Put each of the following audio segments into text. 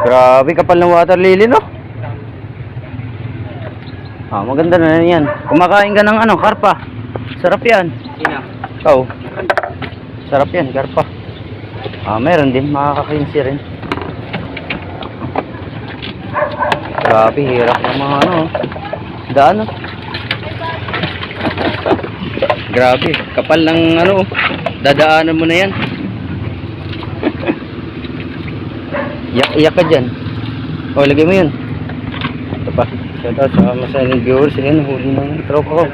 Grabe kapal ng water lily, no? Ah, maganda na yan. Kumakain ka ng ano, karpa. Sarap yan. Sino? Ikaw. Sarap yan, karpa. Ah, meron din, makakakinsi rin. Grabe, hirap ng mga ano. Daan, no? Grabe, kapal ng ano. Dadaanan mo na yan. Iyak ka dyan. O, lagay mo yun. Ito pa. Shout out sa masaling viewers. Yan, huli ng tropa ko.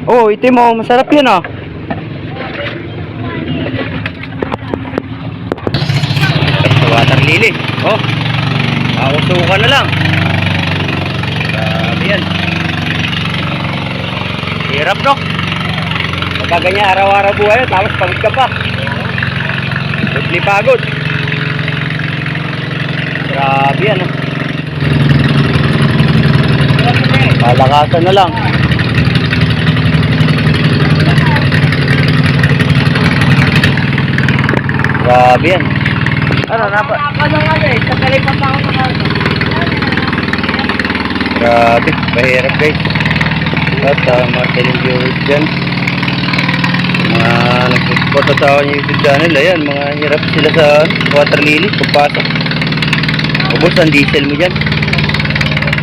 Oh, itim mo. Masarap yan, ah. Water lily. Oh. Mausukan na lang. Grabe yan. Hirap, no? Pagkaganyan araw-araw buhay, tapos pagod ka pa. Butli pagod. Grabe yan, oh. Palakasan na lang. Grabe yan. Ano, grabe, mahirap guys. At mga selling viewers dyan, mga nagsusupport sa akin yung YouTube channel, ayan, mga hirap sila sa water lily, pagpasok. Ubus ang diesel mo dyan.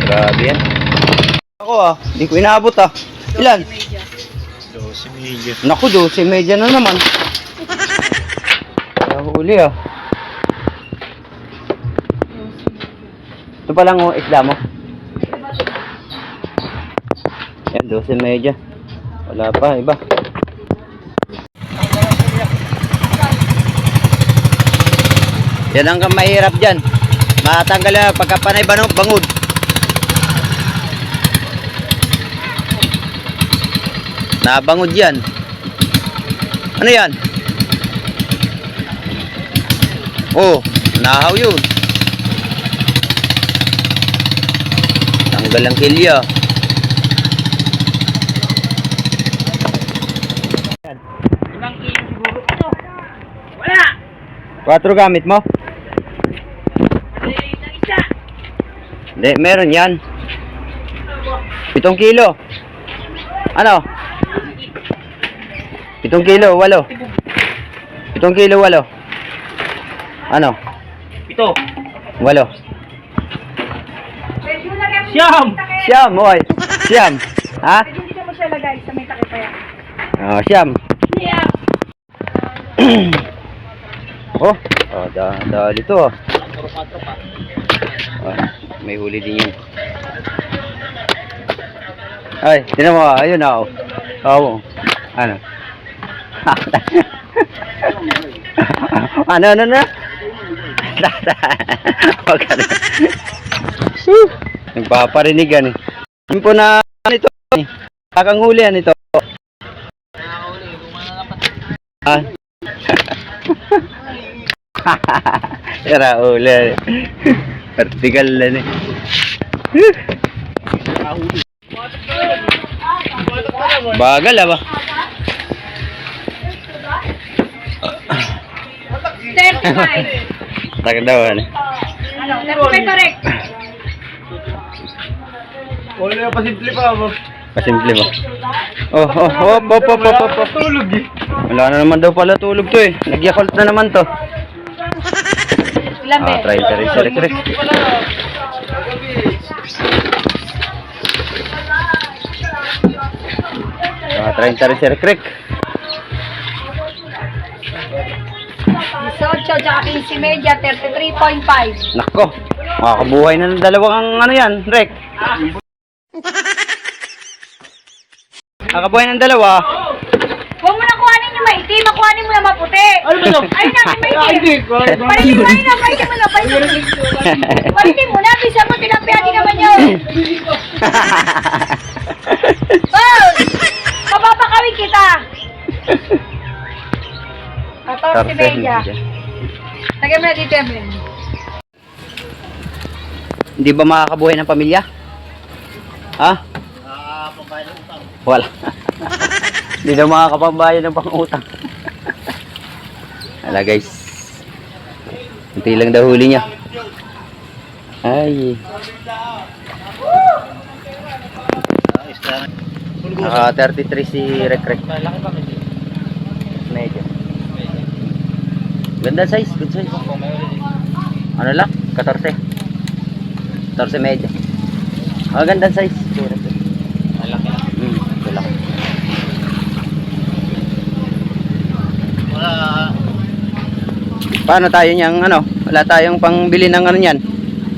Grabe yan. Ako hindi ko inaabot Ilan? 12 media. Naku, 12 media na naman. Nahuli Ito pa lang isda mo. Yan, 12 media. Wala pa, iba. Yan ang mahirap dyan. Matanggal na pagkapanay bangod. Nabangod yan. Ano yan? Oh, nahaw yun. Tanggal ang kilya. Ilang kilo siguro ito? Wala! 4 gamit mo? Hindi, meron yan. 7 kilo. Ano? 7 kilo, 8. 7 kilo, 8. Ano? 7. 8. Siyam, oy. Siyam. Ha? Hindi mo siya lagay sa may takip pa yan. Oh, siyam. Yeah. Dali to. May huli din yun. Ay, tinan mo, ayun na. Oh. Ano? Ano na? Nagpaparinig yan eh. Yun po na ito. Kakang huli yan ito. Tara uli. Vertical lang eh. Bagal ba? 35. Takot daw ano? Ano? 35 pa rin. Wala pa simple pa ba? Pasimple ba? Tulog eh. Wala na naman daw pala tulog to eh. Nag-yakult na naman to. Ilan ba? Try rin sa electric. 30 rin sa electric. 18 tsaka 15 media, 33.5. Nako, makakabuhay na ng dalawang ano yan, Rek. Makakabuhay ng dalawa. Huwag mo na kuhanin yung maitim, makuhanin mo na maputi. Ano ba ito? Ayun na, yung maitim. Palitin mo na, bisa mo, tinapiyati naman yun. Paul! Mapapakawin kita. 14 media. Lagyan mo na dito, Evelyn. Hindi ba makakabuhay ng pamilya? Ha? Wala. Hindi daw makakapambayad ng pang-utang. Wala guys. Kunti lang daw huli niya. Ay. Naka 33 si Rek. Laki ba kasi? Medyo. Ganda size, good size. Ano lang? 14. 14 medyo. Ganda size. Malaki. Malaki. Wala. Paano tayo niyang ano? Wala tayong pangbili ng ano niyan.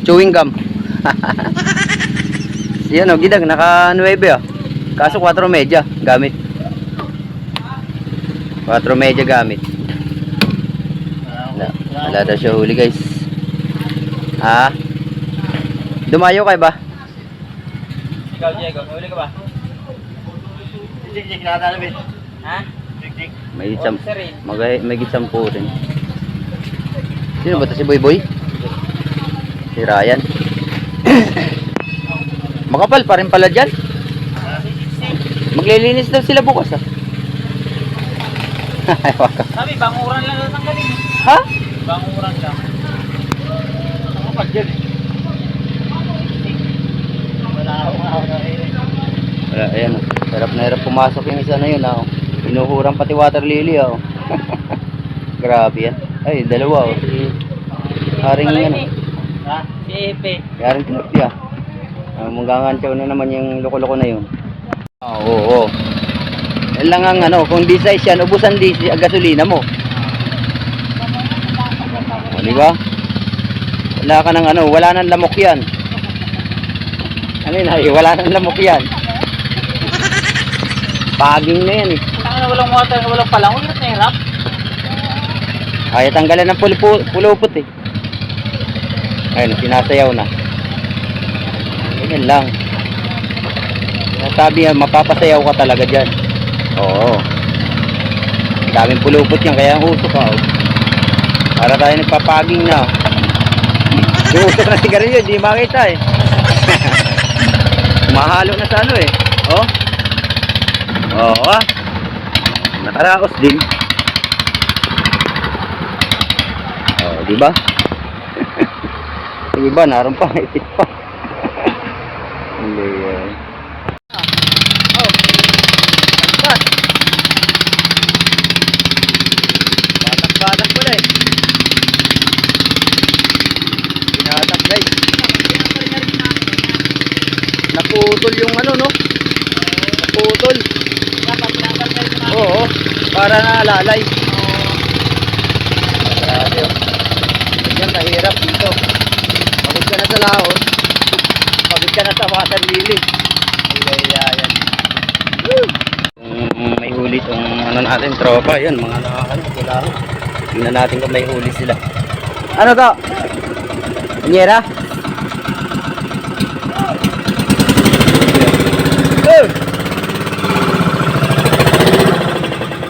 Chewing gum. Yan o, gidag, naka 9 oh. Kaso 4 media gamit. 4 media gamit. Wala daw siya huli guys. Ha? Dumayo kayo ba? Ikaw, Diego, may huli ka ba? Jig, nakatalabit. Ha? Jig. May isang, may gisampu rin. Sino ba ito? Si Boy Boy? Si Ryan. Makapal pa rin pala dyan. Maglilinis daw sila bukas ah. Sabi, banguran lang ang galing. Ha? Banguran lang. Ako pa dyan. Wala ako na Wala, ayan oh. Hirap na hirap pumasok yung isa na yun ah. Pinuhurang pati water lily ah. Grabe yan. Ay, dalawa oh. Si Haring ano. Ha? Si Epe. Haring Tinupi ah. Manggangansyaw na naman yung loko-loko na yun. Oo. Yan lang ang ano, kung di size yan, ubusan di gasolina mo. O, di ba? Wala ka ng ano, wala nang lamok yan. Ano yun ay, wala nang lamok yan. Paging na yan eh. Tangina na walang water, walang palangon, hirap na hirap. Ay, tanggalan ng pulupot eh. Ayun, sinasayaw na. Ganyan lang. Sabi yan, mapapasayaw ka talaga dyan. Oo. Daming pulupot yan, kaya ang usok ka. Oh. Para tayo nagpapaging na. Yung usok na sigarilyo, hindi makita eh. Mahalo na sa ano eh. Oh. Oo ah. Nakaraos din. Oh, di ba? Yung iba, naroon pa, itit pa. Hindi yan. Batak pala eh. Binatak guys. Naputol yung ano no? Naputol. Oo. Para nalalay. Grabe oh. Yan mahirap dito. Pagod ka na sa laot. Pagod ka na sa water lily. Kaya yan. May huli tong ano natin tropa. Yan mga nakakano. Kailangan. Tingnan natin kung may huli sila. Ano to? Nyera?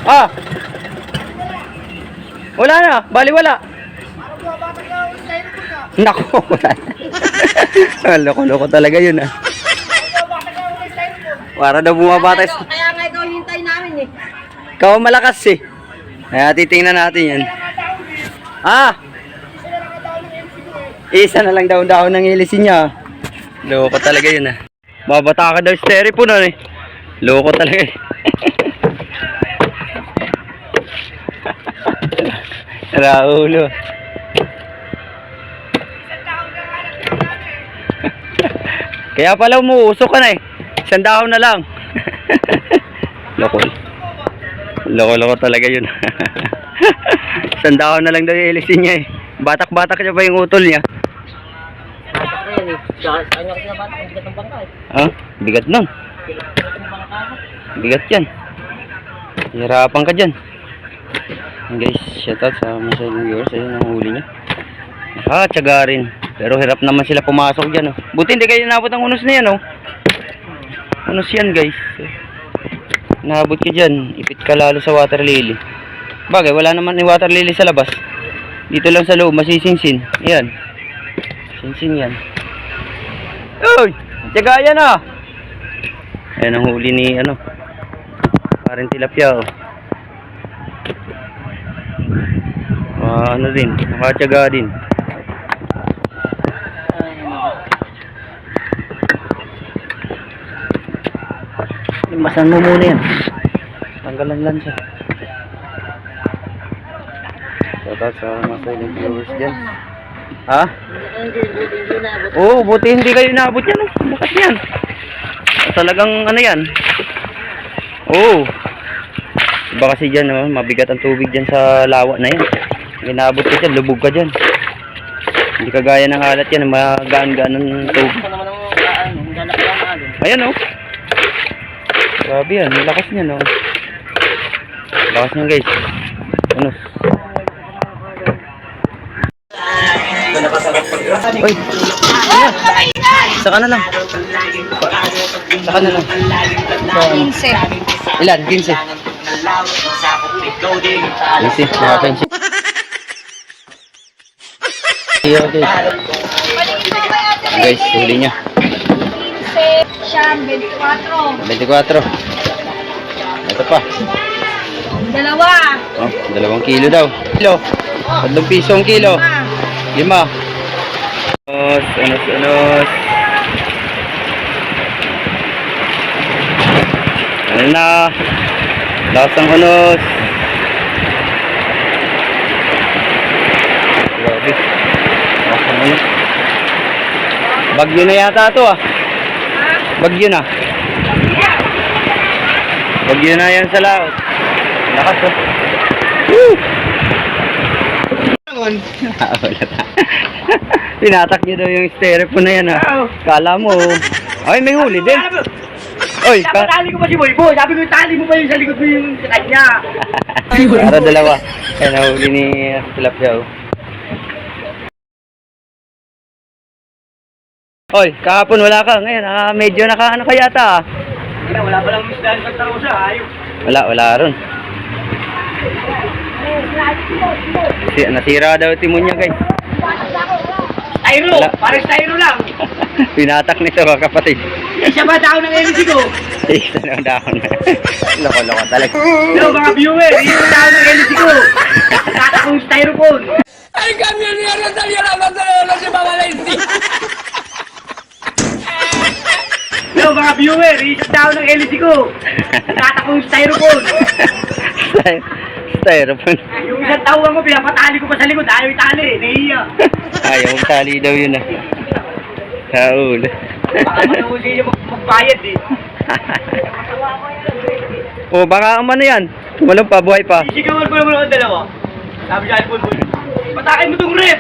Ah! Wala na, bali wala. Nako, wala. Loko-loko talaga yun ah. Para daw bumabatas. Kaya nga ikaw hintay namin eh. Ikaw ang malakas eh. Kaya titingnan natin yan. Ah! Isa na lang daw ng ilisin niya. Loko talaga yun ah. Mabata ka daw styrofoam na eh. Loko talaga eh. Raulo. Kaya pala umuusok ka na eh. 100 na lang. Loko talaga yun. 100 na lang daw yung ilisin niya eh. Batak-batak niya pa yung utol niya. Batak na yan eh. Sa kanya kasi na batak, ang bigat ng bangka eh. Ha? Bigat lang. Bigat yan. Hirapan ka dyan. Guys, shoutout sa mga viewers. Ayun ang huli niya. Nakatsaga rin. Pero hirap naman sila pumasok dyan. Oh. Buti hindi kayo nabot ang unos na yan. Oh. Unos yan guys. Nabot ka dyan. Ipit ka lalo sa water lily. Bagay, wala naman yung water lily sa labas. Dito lang sa loob, masisingsin. Ayan. Sinsin yan. Uy! Tsaga yan ah! Ayan ang huli ni ano. Parang tilapia oh. Ano din, nakatsaga din. Masan mo muna yan. Tanggalan lang siya. Shout out sa mga silent viewers dyan. Ha? Oo, buti hindi kayo naabot yan. Bukas yan. Talagang ano yan. Oo. Iba kasi dyan, oh, mabigat ang tubig dyan sa lawa na yan. Inaabot ka dyan, lubog ka dyan. Hindi kagaya ng alat yan, magaan-gaan ng tubig. Ayan, oh. Grabe yan, ang lakas niyan, oh. Lakas niyan, guys. Ano? Uy! Saka na lang. Saka na lang. 15. Ilan? 15. 15. Mga 15. Okay. Guys, huli niya. 15. Siyam, 24. 24. Ito pa. Dalawa. Oh, 2 kilo daw. Kilo. 3 piso ang kilo. 5. Unos. Ano na? Lakas ang unos. Grabe. Lakas ang unos. Bagyo na yata ito ah. Bagyo na. Bagyo na yan sa laot. Lakas oh. Woo! Pinatak niyo daw yung styrofoam na yan ha. Kala mo. Ay, may huli din. Oy, Tali ko pa si Boy Boy. Sabi ko, tali mo pa yung sa likod mo yung sa kanya. para dalawa. Kaya nahuli ni Tilapia. Oy, kahapon wala ka. Ngayon, medyo nakaano ka yata. Wala pa lang misdaan sa tarusa. Ayun. Wala ron. Nasira daw timon niya guys. Styro! Wala. Parang styro lang. Pinatak nito mga kapatid. Isa ba tao ng LC ko? Isa na dahon. Loko-loko talaga. Hello mga viewer, isa tao ng LC ko. Tatakong styrofoam. Ay, cambio ni ahora salió la bandera si Mavalenti. Hello mga viewer, isa tao ng LC ko. Tatakong styrofoam. Styrofoam. Yung isang tawang ko, pinapatali ko pa sa likod. Ayaw itali, nahiya. Ayaw magtali daw yun ah. Sa ulo. Baka manahuli yung magbayad eh. O baka ano yan. Walang pa, buhay pa. Sisigawan ko naman ang dalawa. Sabi siya, Alpon Boy, patakin mo tong rep!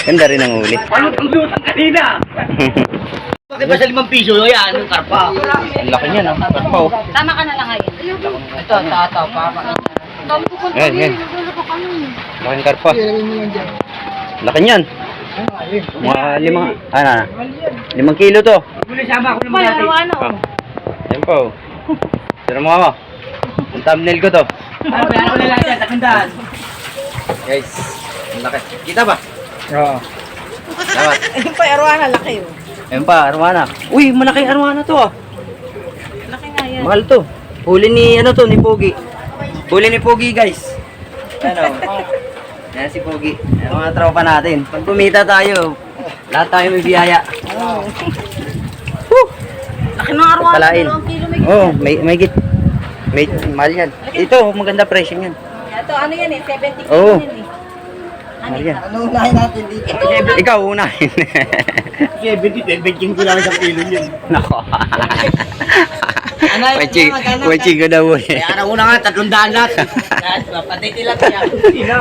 Ganda rin ang uli. Palutang-lutang kanina! Bakit ba sa 5 piso? Ayan, yung karpa. Ang laki niya no. Karpa oh. Tama ka na lang ngayon. Ito, tataw pa. Ayan. Laking karpa. Laki niyan. Mga 5 kilo to. Muli sama ako ng Boy, mga natin. ano? Ayan po. Tira mo ako. Ang thumbnail ko to. Ano ko na lang yan, takandaan. Guys, ang laki. Kita ba? Oo. Dapat. Ayun pa, arwana, laki oh. Ayan pa, arwana. Uy, malaki arwana to ah. Laki nga yan. Mahal to. Huli ni ni Pogi. Huli ni Pogi guys. Ano? Yan si Pogi. Yan mga tropa natin. Pag kumita tayo, lahat tayo may biyaya. Laki ng arwana. Palain. 2 kilo may Oh, may git. May mahal yan. Ito, maganda presyo yan. Ito, ano yan eh? 70 kilo Oo. yan eh. Mahal yan. Ano unahin natin dito? Ikaw unahin. 70, benching ko lang sa kilo yun. Nako. Waching ko na mo eh. Kaya na una nga, 300 lahat. Patay tila kaya. Sino?